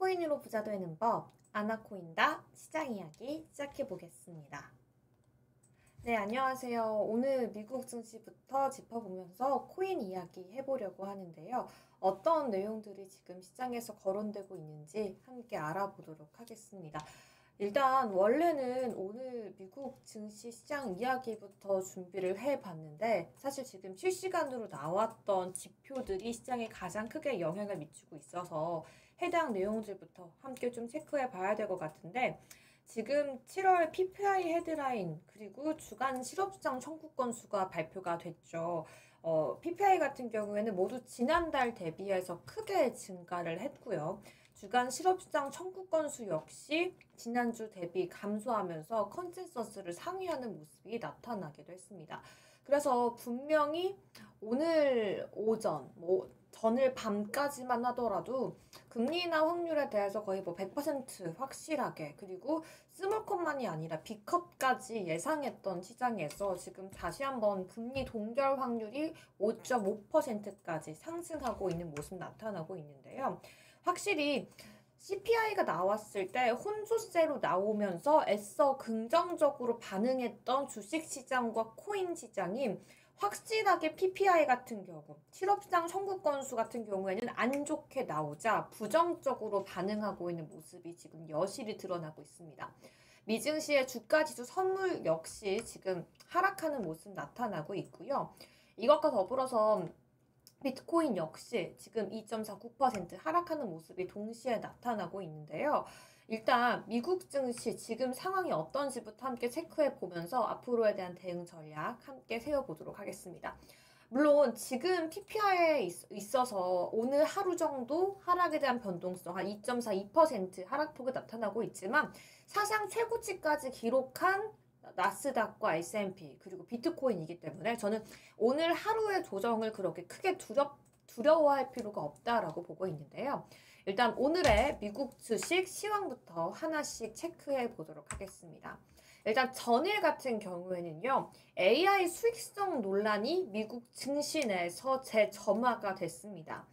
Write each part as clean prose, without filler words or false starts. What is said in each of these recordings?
코인으로 부자 되는 법, 아나코인다 시장 이야기 시작해 보겠습니다. 네, 안녕하세요. 오늘 미국 증시부터 짚어보면서 코인 이야기 해보려고 하는데요. 어떤 내용들이 지금 시장에서 거론되고 있는지 함께 알아보도록 하겠습니다. 일단 원래는 오늘 미국 증시 시장 이야기부터 준비를 해봤는데 사실 지금 실시간으로 나왔던 지표들이 시장에 가장 크게 영향을 미치고 있어서 해당 내용들부터 함께 좀 체크해 봐야 될 것 같은데 지금 7월 PPI 헤드라인 그리고 주간 실업시장 청구 건수가 발표가 됐죠. PPI 같은 경우에는 모두 지난달 대비해서 크게 증가를 했고요. 주간 실업시장 청구 건수 역시 지난주 대비 감소하면서 컨센서스를 상회하는 모습이 나타나기도 했습니다. 그래서 분명히 오늘 오전, 전일 밤까지만 하더라도 금리 인하 확률에 대해서 거의 100% 확실하게 그리고 스몰컷만이 아니라 빅컷까지 예상했던 시장에서 지금 다시 한번 금리 동결 확률이 5.5%까지 상승하고 있는 모습 나타나고 있는데요. 확실히 CPI가 나왔을 때 혼조세로 나오면서 애써 긍정적으로 반응했던 주식시장과 코인시장이 확실하게 PPI 같은 경우, 실업시장 청구 건수 같은 경우에는 안 좋게 나오자 부정적으로 반응하고 있는 모습이 지금 여실히 드러나고 있습니다. 미증시의 주가지수 선물 역시 지금 하락하는 모습 나타나고 있고요. 이것과 더불어서 비트코인 역시 지금 2.49% 하락하는 모습이 동시에 나타나고 있는데요. 일단 미국 증시 지금 상황이 어떤지부터 함께 체크해 보면서 앞으로에 대한 대응 전략 함께 세워보도록 하겠습니다. 물론 지금 PPI에 있어서 오늘 하루 정도 하락에 대한 변동성 한 2.42% 하락폭이 나타나고 있지만 사상 최고치까지 기록한 나스닥과 S&P 그리고 비트코인이기 때문에 저는 오늘 하루의 조정을 그렇게 크게 두려워할 필요가 없다라고 보고 있는데요. 일단 오늘의 미국 주식 시황부터 하나씩 체크해 보도록 하겠습니다. 일단 전일 같은 경우에는요. AI 수익성 논란이 미국 증시 내에서 재점화가 됐습니다.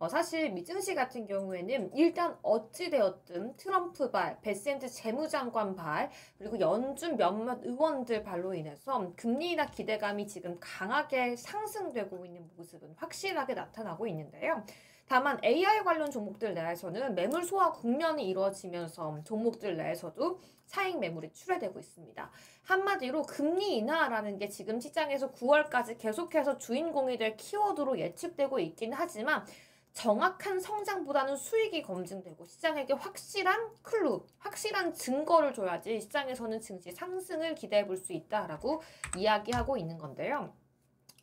사실 미증시 같은 경우에는 일단 어찌되었든 트럼프발, 베센트 재무장관발, 그리고 연준 몇몇 의원들 발로 인해서 금리 인하 기대감이 지금 강하게 상승되고 있는 모습은 확실하게 나타나고 있는데요. 다만 AI 관련 종목들 내에서는 매물 소화 국면이 이루어지면서 종목들 내에서도 차익 매물이 출회되고 있습니다. 한마디로 금리 인하라는 게 지금 시장에서 9월까지 계속해서 주인공이 될 키워드로 예측되고 있긴 하지만 정확한 성장보다는 수익이 검증되고 시장에게 확실한 클루, 확실한 증거를 줘야지 시장에서는 증시 상승을 기대해 볼 수 있다라고 이야기하고 있는 건데요.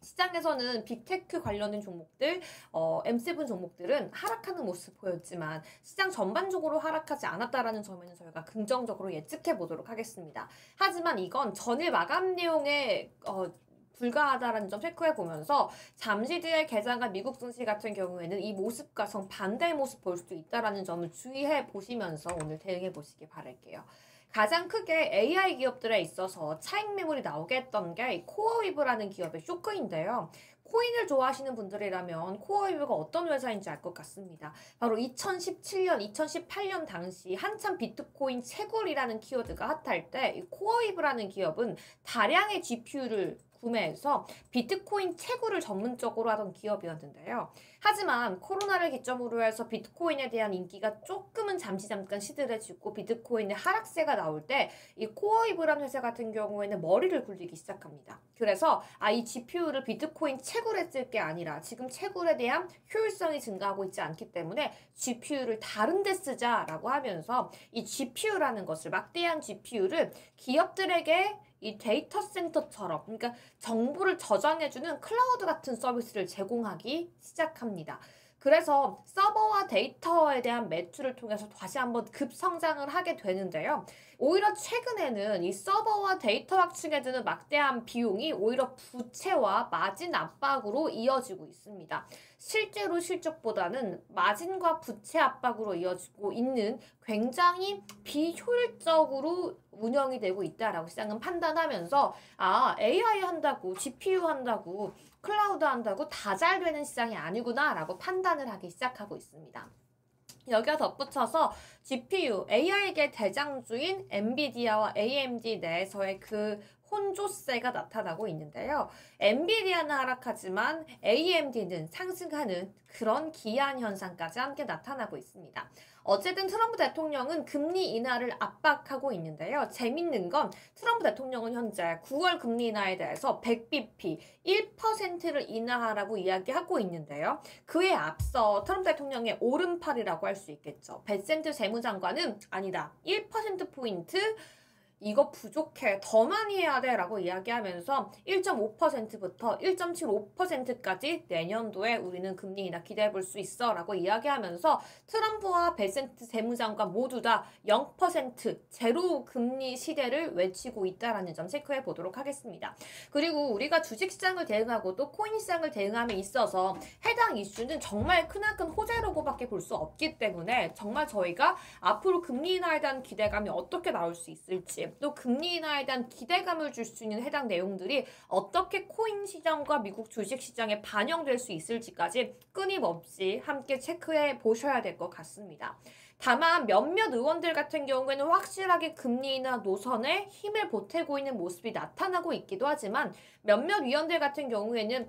시장에서는 빅테크 관련된 종목들, M7 종목들은 하락하는 모습 보였지만 시장 전반적으로 하락하지 않았다라는 점에는 저희가 긍정적으로 예측해 보도록 하겠습니다. 하지만 이건 전일 마감 내용에 불가하다라는 점 체크해 보면서 잠시 뒤에 개장한 미국 증시 같은 경우에는 이 모습과 정반대의 모습 볼 수 있다라는 점을 주의해 보시면서 오늘 대응해 보시기 바랄게요. 가장 크게 AI 기업들에 있어서 차익 매물이 나오게 했던 게 코어위브라는 기업의 쇼크인데요. 코인을 좋아하시는 분들이라면 코어위브가 어떤 회사인지 알 것 같습니다. 바로 2017년, 2018년 당시 한참 비트코인 채굴이라는 키워드가 핫할 때 이 코어위브라는 기업은 다량의 GPU를 구매해서 비트코인 채굴을 전문적으로 하던 기업이었는데요. 하지만 코로나를 기점으로 해서 비트코인에 대한 인기가 조금은 잠깐 시들해지고 비트코인의 하락세가 나올 때 이 코어위브라는 회사 같은 경우에는 머리를 굴리기 시작합니다. 그래서 이 GPU를 비트코인 채굴에 쓸 게 아니라 지금 채굴에 대한 효율성이 증가하고 있지 않기 때문에 GPU를 다른 데 쓰자라고 하면서 이 GPU라는 것을 막대한 GPU를 기업들에게 이 데이터 센터처럼 그러니까 정보를 저장해주는 클라우드 같은 서비스를 제공하기 시작합니다. 그래서 서버와 데이터에 대한 매출을 통해서 다시 한번 급성장을 하게 되는데요. 오히려 최근에는 이 서버와 데이터 확충에 드는 막대한 비용이 오히려 부채와 마진 압박으로 이어지고 있습니다. 실제로 실적보다는 마진과 부채 압박으로 이어지고 있는 굉장히 비효율적으로 운영이 되고 있다라고 시장은 판단하면서 AI 한다고 GPU 한다고 클라우드 한다고 다 잘 되는 시장이 아니구나 라고 판단을 하기 시작하고 있습니다. 여기에 덧붙여서 GPU, AI계 대장주인 엔비디아와 AMD 내에서의 그 혼조세가 나타나고 있는데요. 엔비디아는 하락하지만 AMD는 상승하는 그런 기이한 현상까지 함께 나타나고 있습니다. 어쨌든 트럼프 대통령은 금리 인하를 압박하고 있는데요. 재밌는 건 트럼프 대통령은 현재 9월 금리 인하에 대해서 100bp, 1%를 인하하라고 이야기하고 있는데요. 그에 앞서 트럼프 대통령의 오른팔이라고 할 수 있겠죠. 베센트 재무장관은 아니다. 1%포인트 이거 부족해. 더 많이 해야 돼. 라고 이야기하면서 1.5%부터 1.75%까지 내년도에 우리는 금리 인하 기대해 볼 수 있어. 라고 이야기하면서 트럼프와 베센트 재무장관 모두 다 0% 제로 금리 시대를 외치고 있다라는 점 체크해 보도록 하겠습니다. 그리고 우리가 주식시장을 대응하고 또 코인시장을 대응함에 있어서 해당 이슈는 정말 크나큰 호재라고밖에 볼 수 없기 때문에 정말 저희가 앞으로 금리 인하에 대한 기대감이 어떻게 나올 수 있을지 또 금리 인하에 대한 기대감을 줄 수 있는 해당 내용들이 어떻게 코인 시장과 미국 주식 시장에 반영될 수 있을지까지 끊임없이 함께 체크해 보셔야 될 것 같습니다. 다만 몇몇 의원들 같은 경우에는 확실하게 금리 인하 노선에 힘을 보태고 있는 모습이 나타나고 있기도 하지만 몇몇 위원들 같은 경우에는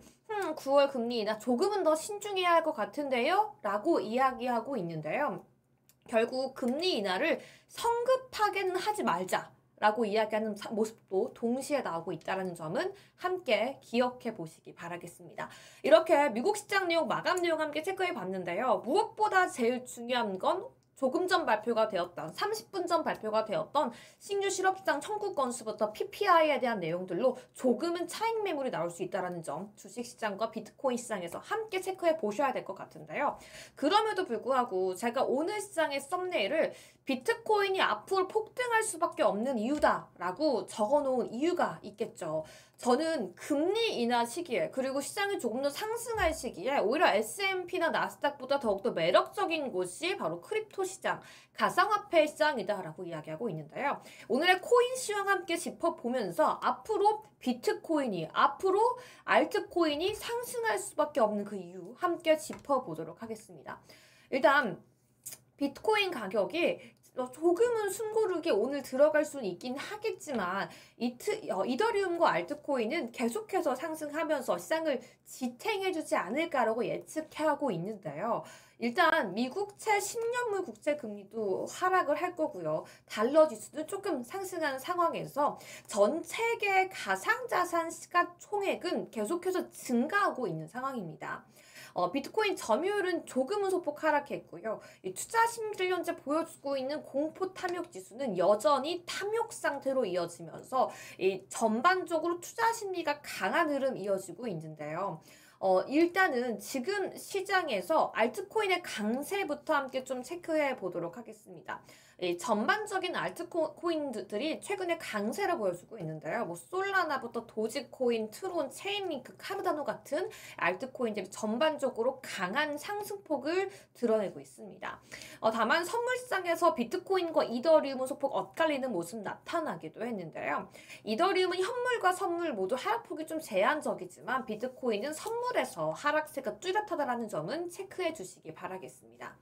9월 금리 인하 조금은 더 신중해야 할 것 같은데요? 라고 이야기하고 있는데요. 결국 금리 인하를 성급하게는 하지 말자. 라고 이야기하는 모습도 동시에 나오고 있다는 점은 함께 기억해 보시기 바라겠습니다. 이렇게 미국 시장 내용, 마감 내용 함께 체크해 봤는데요. 무엇보다 제일 중요한 건 조금 전 발표가 되었던 30분 전 발표가 되었던 신규 실업시장 청구 건수부터 PPI에 대한 내용들로 조금은 차익 매물이 나올 수 있다는 점 주식시장과 비트코인 시장에서 함께 체크해 보셔야 될 것 같은데요. 그럼에도 불구하고 제가 오늘 시장의 썸네일을 비트코인이 앞으로 폭등할 수밖에 없는 이유다라고 적어놓은 이유가 있겠죠. 저는 금리 인하 시기에 그리고 시장이 조금 더 상승할 시기에 오히려 S&P나 나스닥보다 더욱더 매력적인 곳이 바로 크립토 시장, 가상화폐 시장이다라고 이야기하고 있는데요. 오늘의 코인 시황 함께 짚어보면서 앞으로 비트코인이, 앞으로 알트코인이 상승할 수밖에 없는 그 이유 함께 짚어보도록 하겠습니다. 일단 비트코인 가격이 조금은 숨고르게 오늘 들어갈 수는 있긴 하겠지만 이더리움과 알트코인은 계속해서 상승하면서 시장을 지탱해주지 않을까라고 예측하고 있는데요. 일단 미국채 10년물 국채금리도 하락을 할 거고요. 달러 지수도 조금 상승하는 상황에서 전 세계 가상자산 시가총액은 계속해서 증가하고 있는 상황입니다. 비트코인 점유율은 조금은 소폭 하락했고요. 이 투자 심리를 현재 보여주고 있는 공포 탐욕 지수는 여전히 탐욕 상태로 이어지면서 이 전반적으로 투자 심리가 강한 흐름 이어지고 있는데요. 일단은 지금 시장에서 알트코인의 강세부터 함께 좀 체크해 보도록 하겠습니다. 이 전반적인 알트코인들이 최근에 강세를 보여주고 있는데요. 뭐 솔라나부터 도지코인, 트론, 체인링크, 카르다노 같은 알트코인들이 전반적으로 강한 상승폭을 드러내고 있습니다. 다만 선물 시장에서 비트코인과 이더리움은 소폭 엇갈리는 모습 나타나기도 했는데요. 이더리움은 현물과 선물 모두 하락폭이 좀 제한적이지만 비트코인은 선물에서 하락세가 뚜렷하다는 점은 체크해 주시기 바라겠습니다.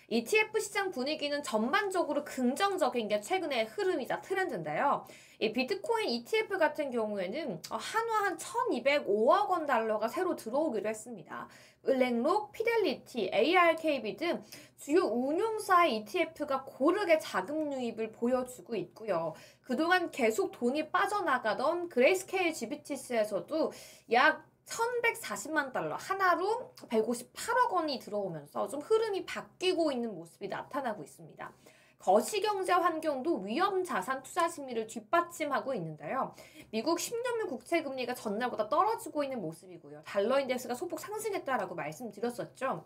ETF 시장 분위기는 전반적으로 긍정적인 게 최근의 흐름이자 트렌드인데요. 이 비트코인 ETF 같은 경우에는 한화 한 1,205억 원 달러가 새로 들어오기로 했습니다. 블랙록, 피델리티, ARKB 등 주요 운용사의 ETF가 고르게 자금 유입을 보여주고 있고요. 그동안 계속 돈이 빠져나가던 그레이스케일 GBTC에서도 약 1,140만 달러, 하나로 158억 원이 들어오면서 좀 흐름이 바뀌고 있는 모습이 나타나고 있습니다. 거시경제 환경도 위험 자산 투자 심리를 뒷받침하고 있는데요. 미국 10년물 국채 금리가 전날보다 떨어지고 있는 모습이고요. 달러 인덱스가 소폭 상승했다라고 말씀드렸었죠.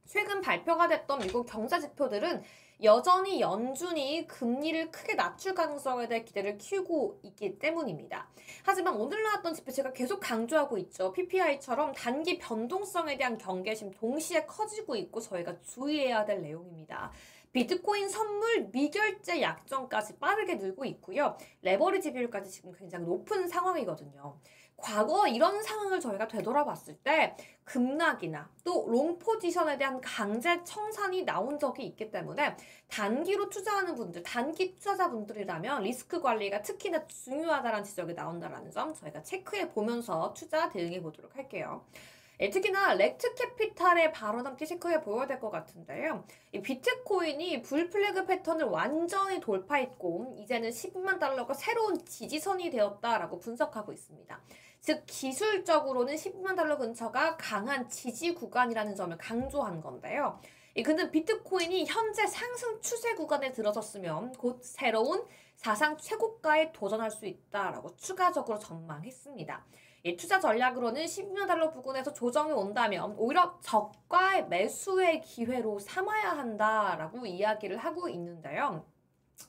최근 발표가 됐던 미국 경제 지표들은 여전히 연준이 금리를 크게 낮출 가능성에 대해 기대를 키우고 있기 때문입니다. 하지만 오늘 나왔던 지표 제가 계속 강조하고 있죠. PPI처럼 단기 변동성에 대한 경계심 동시에 커지고 있고 저희가 주의해야 될 내용입니다. 비트코인 선물 미결제 약정까지 빠르게 늘고 있고요. 레버리지 비율까지 지금 굉장히 높은 상황이거든요. 과거 이런 상황을 저희가 되돌아봤을 때 급락이나 또 롱 포지션에 대한 강제 청산이 나온 적이 있기 때문에 단기로 투자하는 분들, 단기 투자자분들이라면 리스크 관리가 특히나 중요하다는 지적이 나온다는 점 저희가 체크해 보면서 투자 대응해 보도록 할게요. 특히나 렉트 캐피탈의 발언 함께 체크해 보여야 될 것 같은데요. 이 비트코인이 불플래그 패턴을 완전히 돌파했고 이제는 12만 달러가 새로운 지지선이 되었다라고 분석하고 있습니다. 즉 기술적으로는 12만 달러 근처가 강한 지지 구간이라는 점을 강조한 건데요. 근데 비트코인이 현재 상승 추세 구간에 들어섰으면 곧 새로운 사상 최고가에 도전할 수 있다라고 추가적으로 전망했습니다. 투자 전략으로는 12만 달러 부근에서 조정이 온다면 오히려 저가의 매수의 기회로 삼아야 한다라고 이야기를 하고 있는데요.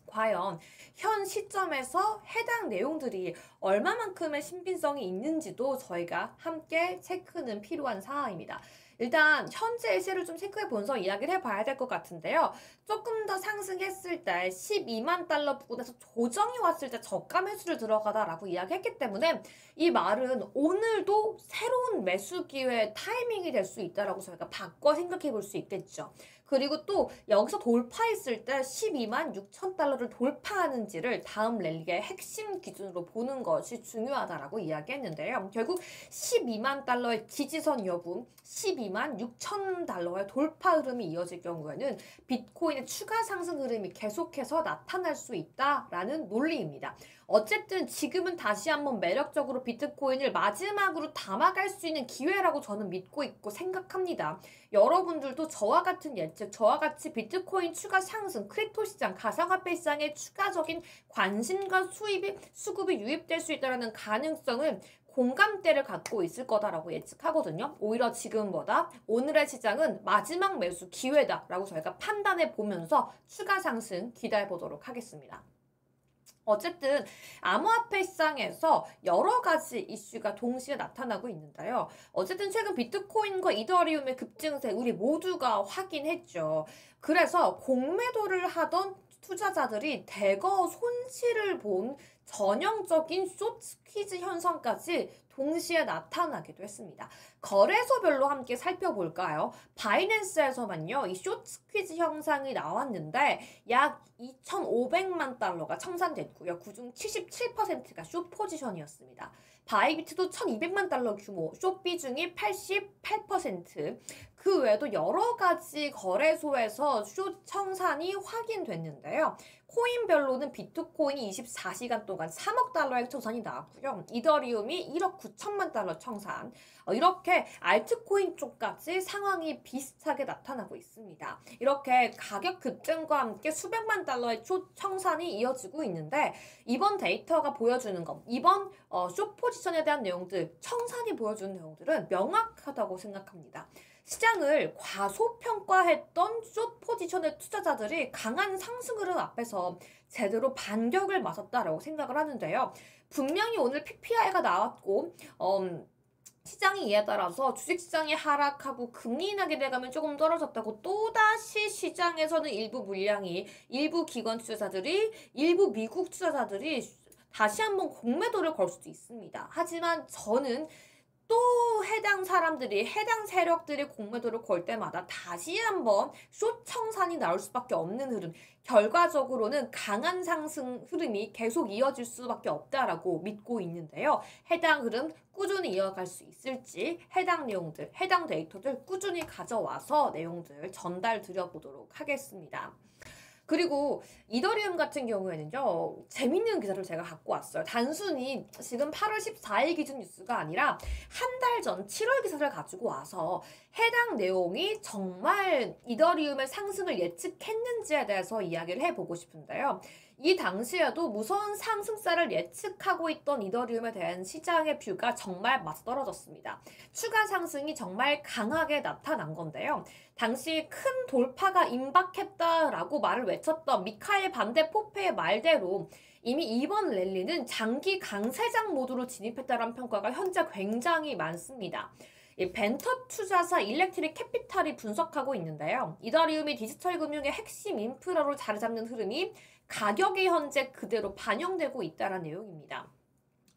과연 현 시점에서 해당 내용들이 얼마만큼의 신빙성이 있는지도 저희가 함께 체크는 필요한 사항입니다. 일단 현재의 시를 좀 체크해 보면서 이야기를 해봐야 될 것 같은데요. 조금 더 상승했을 때 12만 달러 부근에서 조정이 왔을 때 저가 매수를 들어가다라고 이야기했기 때문에 이 말은 오늘도 새로운 매수 기회의 타이밍이 될 수 있다라고 저희가 바꿔 생각해 볼 수 있겠죠. 그리고 또 여기서 돌파했을 때 12만 6천 달러를 돌파하는지를 다음 랠리의 핵심 기준으로 보는 것이 중요하다라고 이야기했는데요. 결국 12만 달러의 지지선 여부, 12만 6천 달러의 돌파 흐름이 이어질 경우에는 비트코인의 추가 상승 흐름이 계속해서 나타날 수 있다라는 논리입니다. 어쨌든 지금은 다시 한번 매력적으로 비트코인을 마지막으로 담아갈 수 있는 기회라고 저는 믿고 있고 생각합니다. 여러분들도 저와 같은 예측, 저와 같이 비트코인 추가 상승, 크립토 시장, 가상화폐 시장에 추가적인 관심과 수급이 유입될 수 있다는 가능성은 공감대를 갖고 있을 거다라고 예측하거든요. 오히려 지금보다 오늘의 시장은 마지막 매수 기회다라고 저희가 판단해 보면서 추가 상승 기대해 보도록 하겠습니다. 어쨌든 암호화폐 시장에서 여러 가지 이슈가 동시에 나타나고 있는데요. 어쨌든 최근 비트코인과 이더리움의 급증세 우리 모두가 확인했죠. 그래서 공매도를 하던 투자자들이 대거 손실을 본 전형적인 숏 스퀴즈 현상까지 동시에 나타나기도 했습니다. 거래소별로 함께 살펴볼까요? 바이낸스에서만요, 이 숏 스퀴즈 현상이 나왔는데 약 2,500만 달러가 청산됐고요. 그중 77%가 숏 포지션이었습니다. 바이비트도 1,200만 달러 규모, 숏 비중이 88%. 그 외에도 여러 가지 거래소에서 숏 청산이 확인됐는데요. 코인별로는 비트코인이 24시간 동안 3억 달러의 청산이 나왔고요. 이더리움이 1억 9천만 달러 청산. 이렇게 알트코인 쪽까지 상황이 비슷하게 나타나고 있습니다. 이렇게 가격 급등과 함께 수백만 달러의 숏 청산이 이어지고 있는데 이번 데이터가 보여주는 것, 이번 숏 포지션에 대한 내용들, 청산이 보여주는 내용들은 명확하다고 생각합니다. 시장을 과소평가했던 숏 포지션의 투자자들이 강한 상승 흐름 앞에서 제대로 반격을 맞았다라고 생각을 하는데요. 분명히 오늘 PPI가 나왔고 시장이 이에 따라서 주식시장이 하락하고 금리 인하 기대감이 조금 떨어졌다고 또다시 시장에서는 일부 물량이, 일부 기관 투자자들이, 일부 미국 투자자들이 다시 한번 공매도를 걸 수도 있습니다. 하지만 저는 또 해당 사람들이, 해당 세력들이 공매도를 걸 때마다 다시 한번 숏 청산이 나올 수밖에 없는 흐름, 결과적으로는 강한 상승 흐름이 계속 이어질 수밖에 없다라고 믿고 있는데요. 해당 흐름 꾸준히 이어갈 수 있을지 해당 내용들, 해당 데이터들 꾸준히 가져와서 내용들 전달 드려보도록 하겠습니다. 그리고 이더리움 같은 경우에는요, 재밌는 기사를 제가 갖고 왔어요. 단순히 지금 8월 14일 기준 뉴스가 아니라 한 달 전 7월 기사를 가지고 와서 해당 내용이 정말 이더리움의 상승을 예측했는지에 대해서 이야기를 해보고 싶은데요. 이 당시에도 무서운 상승세를 예측하고 있던 이더리움에 대한 시장의 뷰가 정말 맞아떨어졌습니다. 추가 상승이 정말 강하게 나타난 건데요. 당시 큰 돌파가 임박했다라고 말을 외쳤던 미카엘 반데 포페의 말대로 이미 이번 랠리는 장기 강세장 모드로 진입했다는 평가가 현재 굉장히 많습니다. 벤처 투자사 일렉트릭 캐피탈이 분석하고 있는데요. 이더리움이 디지털 금융의 핵심 인프라로 자리 잡는 흐름이 가격에 현재 그대로 반영되고 있다는 내용입니다.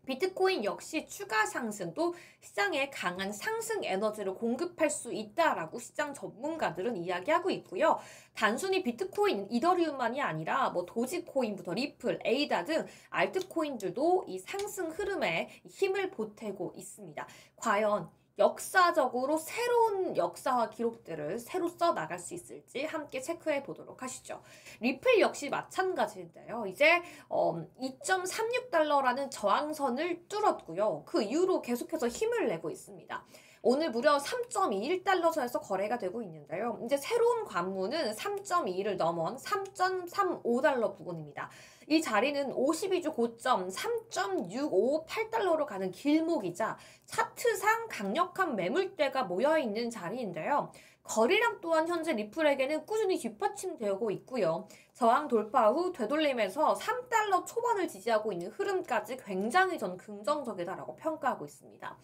비트코인 역시 추가 상승 또 시장에 강한 상승 에너지를 공급할 수 있다라고 시장 전문가들은 이야기하고 있고요. 단순히 비트코인, 이더리움만이 아니라 뭐 도지코인부터 리플, 에이다 등 알트코인들도 이 상승 흐름에 힘을 보태고 있습니다. 과연 역사적으로 새로운 역사와 기록들을 새로 써 나갈 수 있을지 함께 체크해 보도록 하시죠. 리플 역시 마찬가지인데요. 이제 2.36달러라는 저항선을 뚫었고요. 그 이후로 계속해서 힘을 내고 있습니다. 오늘 무려 3.21달러 선에서 거래가 되고 있는데요. 이제 새로운 관문은 3.2를 넘은 3.35달러 부근입니다. 이 자리는 52주 고점 3.658달러로 가는 길목이자 차트상 강력한 매물대가 모여있는 자리인데요. 거래량 또한 현재 리플에게는 꾸준히 뒷받침되고 있고요. 저항 돌파 후 되돌림에서 3달러 초반을 지지하고 있는 흐름까지 굉장히 전 긍정적이다라고 평가하고 있습니다.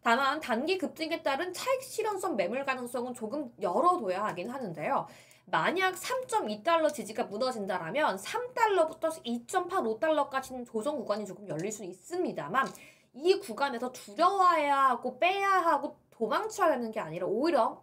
다만 단기 급등에 따른 차익 실현성 매물 가능성은 조금 열어둬야 하긴 하는데요. 만약 3.2달러 지지가 무너진다라면 3달러부터 2.85달러까지는 조정 구간이 조금 열릴 수 있습니다만 이 구간에서 두려워해야 하고 빼야 하고 도망쳐야 하는 게 아니라 오히려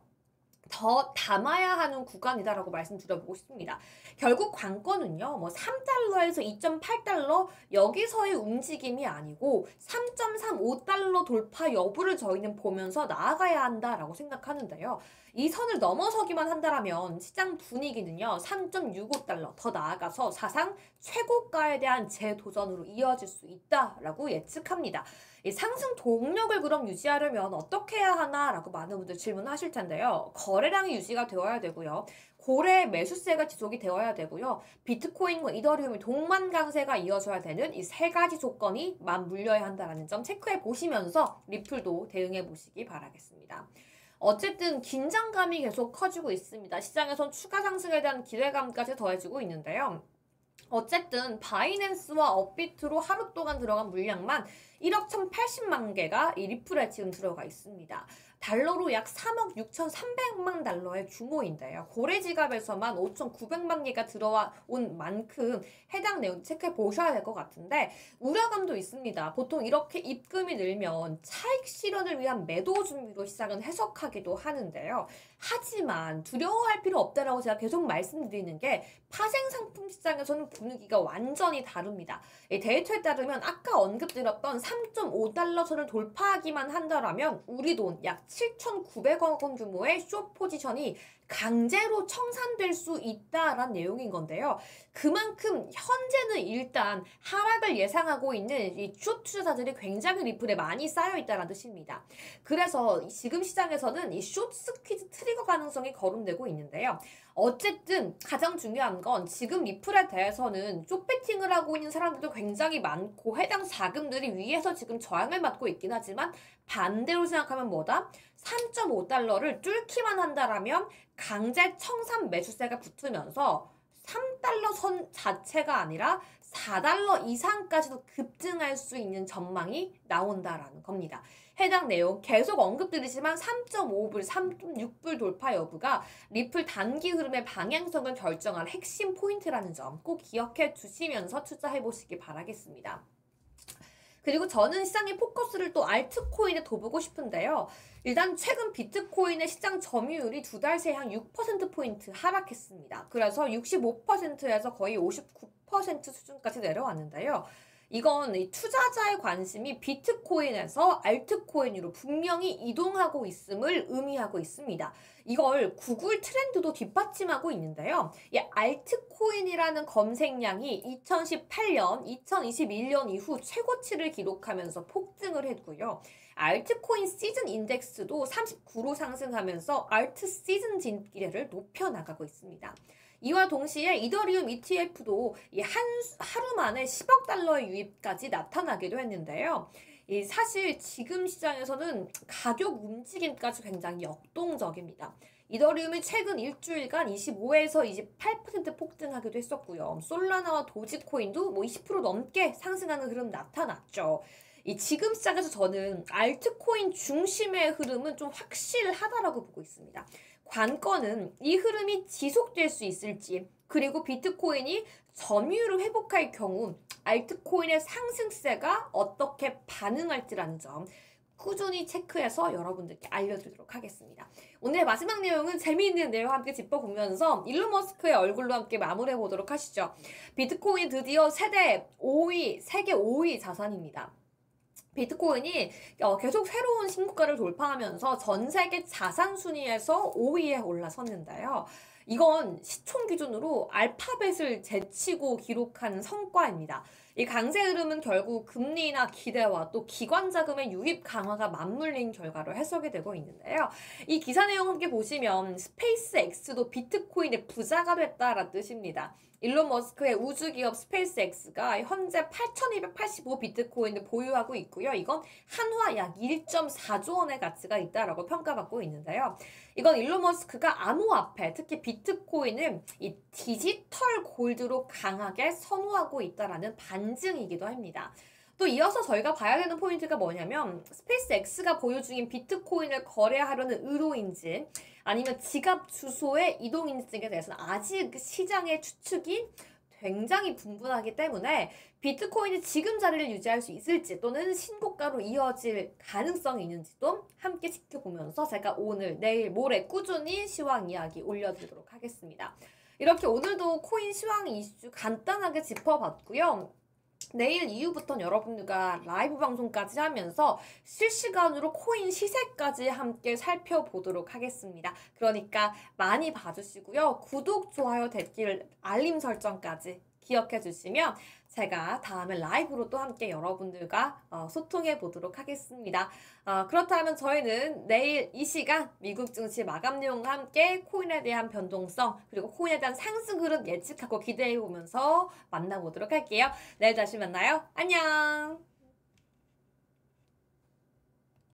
더 담아야 하는 구간이다라고 말씀드려보고 싶습니다. 결국 관건은요, 뭐 3달러에서 2.8달러 여기서의 움직임이 아니고 3.35달러 돌파 여부를 저희는 보면서 나아가야 한다라고 생각하는데요. 이 선을 넘어서기만 한다라면 시장 분위기는요, 3.65달러 더 나아가서 사상 최고가에 대한 재도전으로 이어질 수 있다라고 예측합니다. 이 상승 동력을 그럼 유지하려면 어떻게 해야 하나라고 많은 분들 질문하실 텐데요. 거래량이 유지가 되어야 되고요. 고래 매수세가 지속이 되어야 되고요. 비트코인과 이더리움의 동반 강세가 이어져야 되는 이 세 가지 조건이 맞물려야 한다는 점 체크해 보시면서 리플도 대응해 보시기 바라겠습니다. 어쨌든 긴장감이 계속 커지고 있습니다. 시장에선 추가 상승에 대한 기대감까지 더해지고 있는데요. 어쨌든 바이낸스와 업비트로 하루 동안 들어간 물량만 1억 1,080만 개가 이 리플에 지금 들어가 있습니다. 달러로 약 3억 6,300만 달러의 규모인데요. 고래 지갑에서만 5,900만 개가 들어와 온 만큼 해당 내용 체크해 보셔야 될 것 같은데 우려감도 있습니다. 보통 이렇게 입금이 늘면 차익 실현을 위한 매도 준비로 시장은 해석하기도 하는데요. 하지만 두려워할 필요 없다라고 제가 계속 말씀드리는 게 파생 상품 시장에서는 분위기가 완전히 다릅니다. 데이터에 따르면 아까 언급드렸던 3.5달러 선을 돌파하기만 한다라면 우리 돈 약 7,900억 원 규모의 숏 포지션이 강제로 청산될 수 있다라는 내용인 건데요. 그만큼 현재는 일단 하락을 예상하고 있는 이 숏 투자자들이 굉장히 리플에 많이 쌓여 있다는 뜻입니다. 그래서 지금 시장에서는 이 숏 스퀴즈 트리거 가능성이 거론되고 있는데요. 어쨌든 가장 중요한 건 지금 리플에 대해서는 숏 베팅을 하고 있는 사람들도 굉장히 많고 해당 자금들이 위에서 지금 저항을 받고 있긴 하지만 반대로 생각하면 뭐다? 3.5달러를 뚫기만 한다라면 강제 청산 매수세가 붙으면서 3달러 선 자체가 아니라 4달러 이상까지도 급증할 수 있는 전망이 나온다라는 겁니다. 해당 내용 계속 언급드리지만 3.5불, 3.6불 돌파 여부가 리플 단기 흐름의 방향성을 결정할 핵심 포인트라는 점 꼭 기억해 두시면서 투자해 보시기 바라겠습니다. 그리고 저는 시장의 포커스를 또 알트코인에 둬보고 싶은데요. 일단 최근 비트코인의 시장 점유율이 두 달 새 한 6%포인트 하락했습니다. 그래서 65%에서 거의 59% 수준까지 내려왔는데요. 이건 이 투자자의 관심이 비트코인에서 알트코인으로 분명히 이동하고 있음을 의미하고 있습니다. 이걸 구글 트렌드도 뒷받침하고 있는데요. 이 알트코인이라는 검색량이 2018년, 2021년 이후 최고치를 기록하면서 폭등을 했고요. 알트코인 시즌 인덱스도 39로 상승하면서 알트 시즌 진기를 높여나가고 있습니다. 이와 동시에 이더리움 ETF도 하루 만에 10억 달러의 유입까지 나타나기도 했는데요. 사실 지금 시장에서는 가격 움직임까지 굉장히 역동적입니다. 이더리움이 최근 일주일간 25에서 28% 폭등하기도 했었고요. 솔라나와 도지코인도 20% 넘게 상승하는 흐름 나타났죠. 지금 시장에서 저는 알트코인 중심의 흐름은 좀 확실하다라고 보고 있습니다. 관건은 이 흐름이 지속될 수 있을지 그리고 비트코인이 점유율을 회복할 경우 알트코인의 상승세가 어떻게 반응할지라는 점 꾸준히 체크해서 여러분들께 알려드리도록 하겠습니다. 오늘의 마지막 내용은 재미있는 내용 함께 짚어보면서 일론 머스크의 얼굴로 함께 마무리해 보도록 하시죠. 비트코인이 드디어 세계 5위 자산입니다. 비트코인이 계속 새로운 신고가를 돌파하면서 전 세계 자산 순위에서 5위에 올라섰는데요. 이건 시총 기준으로 알파벳을 제치고 기록한 성과입니다. 이 강세 흐름은 결국 금리나 기대와 또 기관 자금의 유입 강화가 맞물린 결과로 해석이 되고 있는데요. 이 기사 내용 함께 보시면 스페이스X도 비트코인의 부자가 됐다라는 뜻입니다. 일론 머스크의 우주기업 스페이스X가 현재 8,285 비트코인을 보유하고 있고요. 이건 한화 약 1.4조 원의 가치가 있다라고 평가받고 있는데요. 이건 일론 머스크가 암호화폐, 특히 비트코인을 이 디지털 골드로 강하게 선호하고 있다라는 반증이기도 합니다. 또 이어서 저희가 봐야 되는 포인트가 뭐냐면 스페이스X가 보유 중인 비트코인을 거래하려는 의도인지 아니면 지갑 주소의 이동 인증에 대해서는 아직 시장의 추측이 굉장히 분분하기 때문에 비트코인이 지금 자리를 유지할 수 있을지 또는 신고가로 이어질 가능성이 있는지도 함께 지켜보면서 제가 오늘, 내일, 모레 꾸준히 시황 이야기 올려드리도록 하겠습니다. 이렇게 오늘도 코인 시황 이슈 간단하게 짚어봤고요. 내일 이후부터는 여러분들과 라이브 방송까지 하면서 실시간으로 코인 시세까지 함께 살펴보도록 하겠습니다. 그러니까 많이 봐주시고요. 구독, 좋아요, 댓글, 알림 설정까지 기억해 주시면 제가 다음에 라이브로 또 함께 여러분들과 소통해 보도록 하겠습니다. 그렇다면 저희는 내일 이 시간 미국 증시 마감 내용과 함께 코인에 대한 변동성 그리고 코인에 대한 상승 흐름 예측하고 기대해 보면서 만나보도록 할게요. 내일 다시 만나요. 안녕!